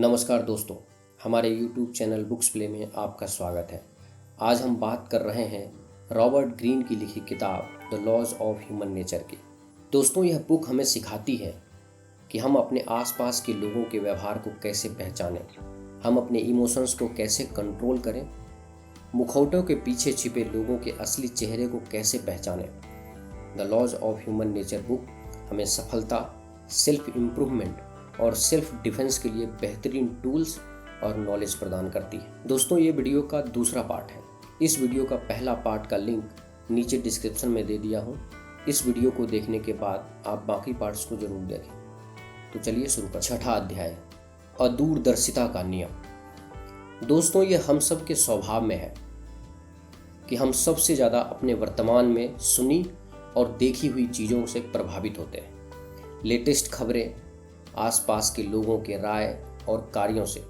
नमस्कार दोस्तों, हमारे YouTube चैनल बुक्स प्ले में आपका स्वागत है। आज हम बात कर रहे हैं रॉबर्ट ग्रीन की लिखी किताब the laws of human nature की। दोस्तों, यह बुक हमें सिखाती है कि हम अपने आसपास के लोगों के व्यवहार को कैसे पहचानें, हम अपने इमोशंस को कैसे कंट्रोल करें, मुखौटों के पीछे छिपे लोगों के असली चेहरे को कैसे पहचानें। The laws of human nature book हमें सफलता, सेल्फ इम्प्रूवमेंट और सेल्फ डिफेंस के लिए बेहतरीन टूल्स और नॉलेज प्रदान करती है। दोस्तों, ये वीडियो का दूसरा पार्ट है। इस वीडियो का पहला पार्ट का लिंक नीचे डिस्क्रिप्शन में दे दिया हूँ। इस वीडियो को देखने के बाद आप बाकी पार्ट्स को जरूर देखें। तो चलिए शुरू कर। छठा अध्याय, अदूरदर्शिता का नियम। दोस्तों, ये हम सब के स्वभाव में है कि हम सबसे ज़्यादा अपने वर्तमान में सुनी और देखी हुई चीज़ों से प्रभावित होते हैं। लेटेस्ट खबरें, आसपास के लोगों के राय और कार्यों से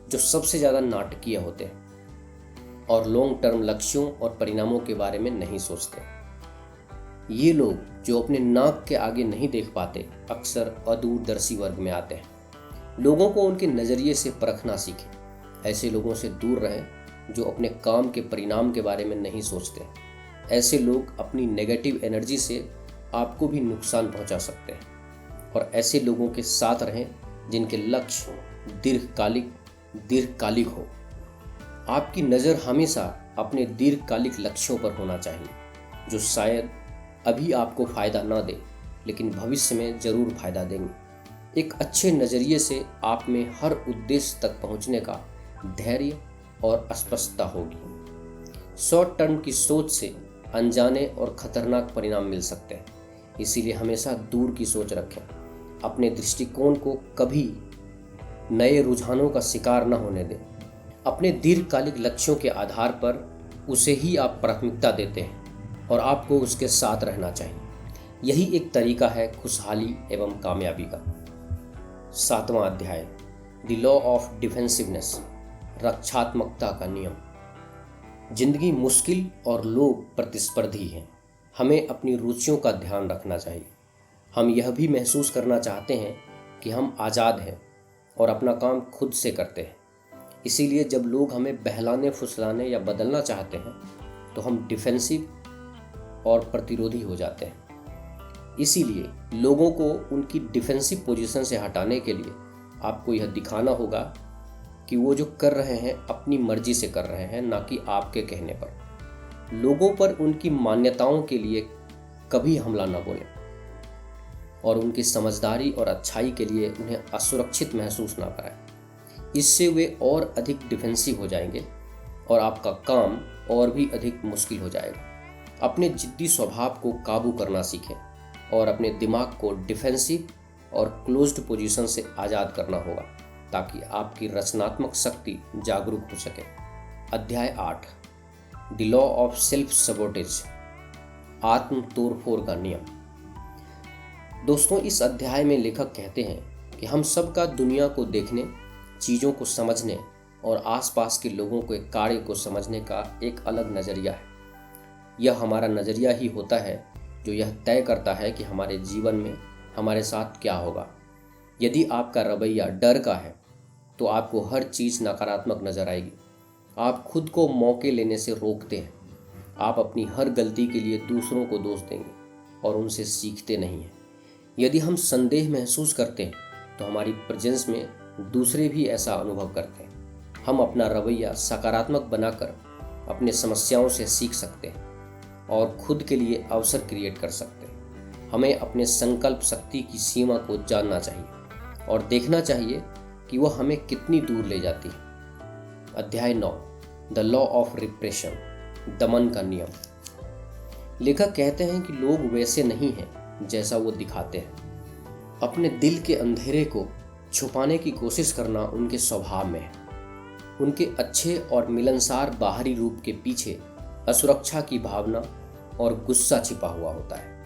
जो सबसे ज़्यादा नाटकीय होते हैं और लॉन्ग टर्म लक्ष्यों और परिणामों के बारे में नहीं सोचते। ये लोग जो अपने नाक के आगे नहीं देख पाते अक्सर अदूरदर्शी वर्ग में आते हैं। लोगों को उनके नज़रिए से परखना सीखें। ऐसे लोगों से दूर रहें जो अपने काम के परिणाम के बारे में नहीं सोचते। ऐसे लोग अपनी नेगेटिव एनर्जी से आपको भी नुकसान पहुंचा सकते हैं। और ऐसे लोगों के साथ रहें जिनके लक्ष्य दीर्घकालिक हो। आपकी नज़र हमेशा अपने दीर्घकालिक लक्ष्यों पर होना चाहिए, जो शायद अभी आपको फ़ायदा ना दे लेकिन भविष्य में ज़रूर फ़ायदा देंगे। एक अच्छे नज़रिए से आप में हर उद्देश्य तक पहुंचने का धैर्य और स्पष्टता होगी। शॉर्ट टर्म की सोच से अनजाने और ख़तरनाक परिणाम मिल सकते हैं, इसीलिए हमेशा दूर की सोच रखें। अपने दृष्टिकोण को कभी नए रुझानों का शिकार न होने दें। अपने दीर्घकालिक लक्ष्यों के आधार पर उसे ही आप प्राथमिकता देते हैं और आपको उसके साथ रहना चाहिए। यही एक तरीका है खुशहाली एवं कामयाबी का। सातवां अध्याय, द लॉ ऑफ डिफेंसिवनेस, रक्षात्मकता का नियम। जिंदगी मुश्किल और लोग प्रतिस्पर्धी हैं। हमें अपनी रुचियों का ध्यान रखना चाहिए। हम यह भी महसूस करना चाहते हैं कि हम आज़ाद हैं और अपना काम खुद से करते हैं। इसीलिए जब लोग हमें बहलाने, फुसलाने या बदलना चाहते हैं तो हम डिफेंसिव और प्रतिरोधी हो जाते हैं। इसीलिए लोगों को उनकी डिफेंसिव पोजीशन से हटाने के लिए आपको यह दिखाना होगा कि वो जो कर रहे हैं अपनी मर्जी से कर रहे हैं, ना कि आपके कहने पर। लोगों पर उनकी मान्यताओं के लिए कभी हमला न बोलें और उनकी समझदारी और अच्छाई के लिए उन्हें असुरक्षित महसूस ना कराएं। इससे वे और अधिक डिफेंसिव हो जाएंगे और आपका काम और भी अधिक मुश्किल हो जाएगा। अपने जिद्दी स्वभाव को काबू करना सीखें और अपने दिमाग को डिफेंसिव और क्लोज्ड पोजीशन से आज़ाद करना होगा ताकि आपकी रचनात्मक शक्ति जागरूक हो सके। अध्याय 8, the law of self sabotage, आत्म तोड़फोड़ का नियम। दोस्तों, इस अध्याय में लेखक कहते हैं कि हम सबका दुनिया को देखने, चीज़ों को समझने और आसपास के लोगों के कार्य को समझने का एक अलग नज़रिया है। यह हमारा नज़रिया ही होता है जो यह तय करता है कि हमारे जीवन में हमारे साथ क्या होगा। यदि आपका रवैया डर का है तो आपको हर चीज़ नकारात्मक नज़र आएगी। आप खुद को मौके लेने से रोकते हैं। आप अपनी हर गलती के लिए दूसरों को दोष देंगे और उनसे सीखते नहीं हैं। यदि हम संदेह महसूस करते हैं तो हमारी प्रेजेंस में दूसरे भी ऐसा अनुभव करते हैं। हम अपना रवैया सकारात्मक बनाकर अपने समस्याओं से सीख सकते हैं और खुद के लिए अवसर क्रिएट कर सकते हैं। हमें अपने संकल्प शक्ति की सीमा को जानना चाहिए और देखना चाहिए कि वह हमें कितनी दूर ले जाती है। अध्याय 9, द लॉ ऑफ रिप्रेशन, दमन का नियम। लेखक कहते हैं कि लोग वैसे नहीं हैं जैसा वो दिखाते हैं। अपने दिल के अंधेरे को छुपाने की कोशिश करना उनके स्वभाव में है। उनके अच्छे और मिलनसार बाहरी रूप के पीछे असुरक्षा की भावना और गुस्सा छिपा हुआ होता है।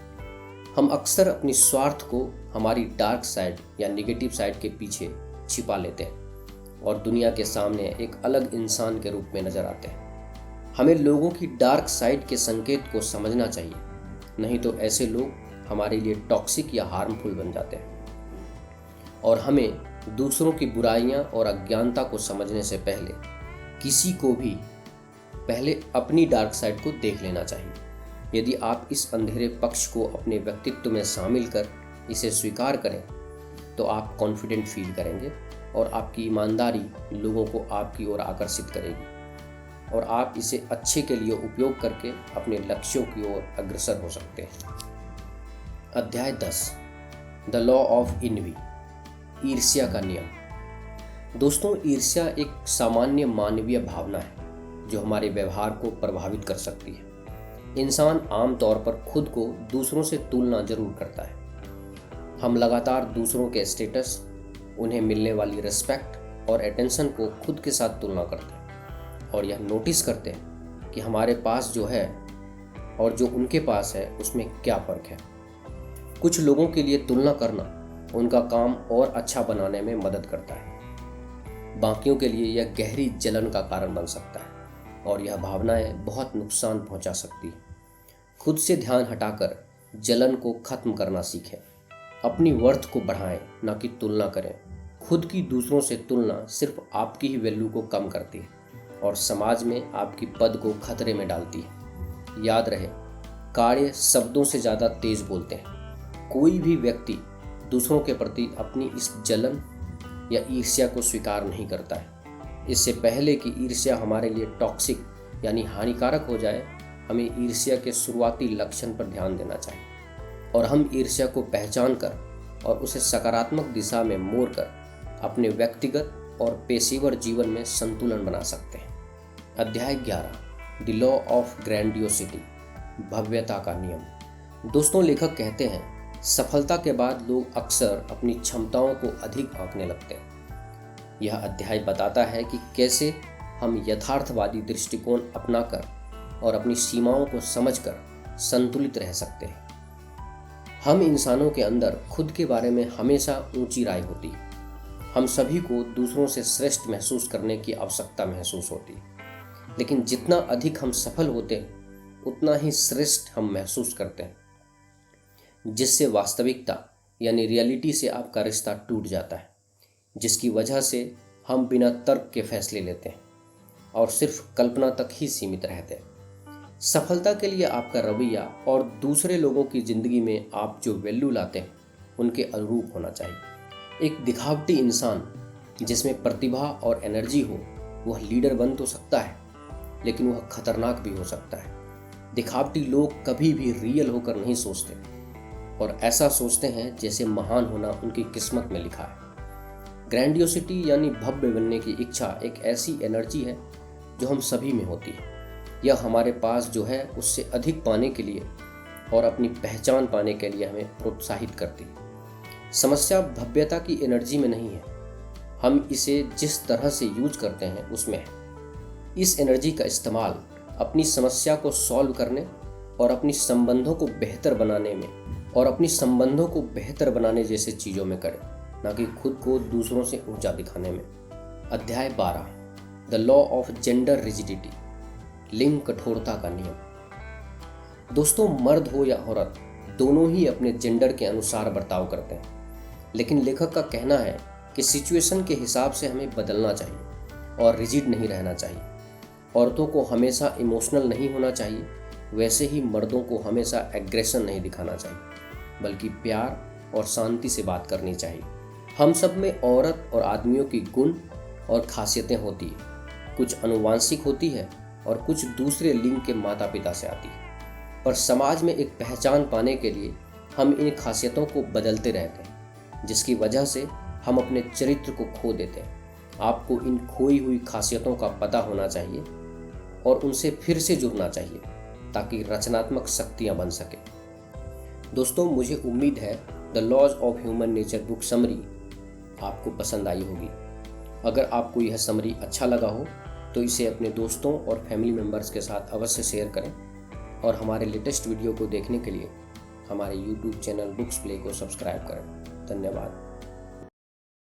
हम अक्सर अपनी स्वार्थ को हमारी डार्क साइड या नेगेटिव साइड के पीछे छिपा लेते हैं और दुनिया के सामने एक अलग इंसान के रूप में नजर आते हैं। हमें लोगों की डार्क साइड के संकेत को समझना चाहिए, नहीं तो ऐसे लोग हमारे लिए टॉक्सिक या हार्मफुल बन जाते हैं और हमें दूसरों की बुराइयां और अज्ञानता को समझने से पहले किसी को भी पहले अपनी डार्क साइड को देख लेना चाहिए। यदि आप इस अंधेरे पक्ष को अपने व्यक्तित्व में शामिल कर इसे स्वीकार करें तो आप कॉन्फिडेंट फील करेंगे और आपकी ईमानदारी लोगों को आपकी ओर आकर्षित करेगी और आप इसे अच्छे के लिए उपयोग करके अपने लक्ष्यों की ओर अग्रसर हो सकते हैं। अध्याय 10 द लॉ ऑफ इन्वी, ईर्ष्या का नियम। दोस्तों, ईर्ष्या एक सामान्य मानवीय भावना है जो हमारे व्यवहार को प्रभावित कर सकती है। इंसान आमतौर पर खुद को दूसरों से तुलना जरूर करता है। हम लगातार दूसरों के स्टेटस, उन्हें मिलने वाली रिस्पेक्ट और अटेंशन को खुद के साथ तुलना करते हैं और यह नोटिस करते हैं कि हमारे पास जो है और जो उनके पास है उसमें क्या फ़र्क है। कुछ लोगों के लिए तुलना करना उनका काम और अच्छा बनाने में मदद करता है, बाकियों के लिए यह गहरी जलन का कारण बन सकता है और यह भावनाएं बहुत नुकसान पहुंचा सकती है। खुद से ध्यान हटाकर जलन को खत्म करना सीखें। अपनी वर्थ को बढ़ाएं, ना कि तुलना करें। खुद की दूसरों से तुलना सिर्फ आपकी ही वैल्यू को कम करती है और समाज में आपकी पद को खतरे में डालती है। याद रहे, कार्य शब्दों से ज़्यादा तेज बोलते हैं। कोई भी व्यक्ति दूसरों के प्रति अपनी इस जलन या ईर्ष्या को स्वीकार नहीं करता है। इससे पहले कि ईर्ष्या हमारे लिए टॉक्सिक यानी हानिकारक हो जाए, हमें ईर्ष्या के शुरुआती लक्षण पर ध्यान देना चाहिए और हम ईर्ष्या को पहचान कर और उसे सकारात्मक दिशा में मोड़ कर अपने व्यक्तिगत और पेशेवर जीवन में संतुलन बना सकते हैं। अध्याय 11 द लॉ ऑफ ग्रैंडियोसिटी, भव्यता का नियम। दोस्तों, लेखक कहते हैं सफलता के बाद लोग अक्सर अपनी क्षमताओं को अधिक आंकने लगते हैं। यह अध्याय बताता है कि कैसे हम यथार्थवादी दृष्टिकोण अपनाकर और अपनी सीमाओं को समझकर संतुलित रह सकते हैं। हम इंसानों के अंदर खुद के बारे में हमेशा ऊंची राय होती है। हम सभी को दूसरों से श्रेष्ठ महसूस करने की आवश्यकता महसूस होती है, लेकिन जितना अधिक हम सफल होते हैं उतना ही श्रेष्ठ हम महसूस करते हैं, जिससे वास्तविकता यानी रियलिटी से आपका रिश्ता टूट जाता है, जिसकी वजह से हम बिना तर्क के फैसले लेते हैं और सिर्फ कल्पना तक ही सीमित रहते हैं। सफलता के लिए आपका रवैया और दूसरे लोगों की ज़िंदगी में आप जो वैल्यू लाते हैं उनके अनुरूप होना चाहिए। एक दिखावटी इंसान जिसमें प्रतिभा और एनर्जी हो वह लीडर बन तो सकता है, लेकिन वह खतरनाक भी हो सकता है। दिखावटी लोग कभी भी रियल होकर नहीं सोचते और ऐसा सोचते हैं जैसे महान होना उनकी किस्मत में लिखा है। ग्रैंडियोसिटी यानी भव्य बनने की इच्छा एक ऐसी एनर्जी है जो हम सभी में होती है। यह हमारे पास जो है उससे अधिक पाने के लिए और अपनी पहचान पाने के लिए हमें प्रोत्साहित करती है। समस्या भव्यता की एनर्जी में नहीं है, हम इसे जिस तरह से यूज करते हैं उसमें है। इस एनर्जी का इस्तेमाल अपनी समस्या को सॉल्व करने और अपनी संबंधों को बेहतर बनाने जैसे चीज़ों में करें, ना कि खुद को दूसरों से ऊंचा दिखाने में। अध्याय 12 the law of gender rigidity, लिंग कठोरता का नियम। दोस्तों, मर्द हो या औरत दोनों ही अपने जेंडर के अनुसार बर्ताव करते हैं, लेकिन लेखक का कहना है कि सिचुएशन के हिसाब से हमें बदलना चाहिए और रिजिड नहीं रहना चाहिए। औरतों को हमेशा इमोशनल नहीं होना चाहिए, वैसे ही मर्दों को हमेशा एग्रेशन नहीं दिखाना चाहिए, बल्कि प्यार और शांति से बात करनी चाहिए। हम सब में औरत और आदमियों की गुण और खासियतें होती है, कुछ आनुवांशिक होती है और कुछ दूसरे लिंग के माता पिता से आती है। पर समाज में एक पहचान पाने के लिए हम इन खासियतों को बदलते रहते हैं, जिसकी वजह से हम अपने चरित्र को खो देते हैं। आपको इन खोई हुई खासियतों का पता होना चाहिए और उनसे फिर से जुड़ना चाहिए ताकि रचनात्मक शक्तियाँ बन सके। दोस्तों, मुझे उम्मीद है the laws of human nature book summary आपको पसंद आई होगी। अगर आपको यह समरी अच्छा लगा हो तो इसे अपने दोस्तों और फैमिली मेम्बर्स के साथ अवश्य शेयर करें और हमारे लेटेस्ट वीडियो को देखने के लिए हमारे YouTube चैनल बुक्स प्ले को सब्सक्राइब करें। धन्यवाद।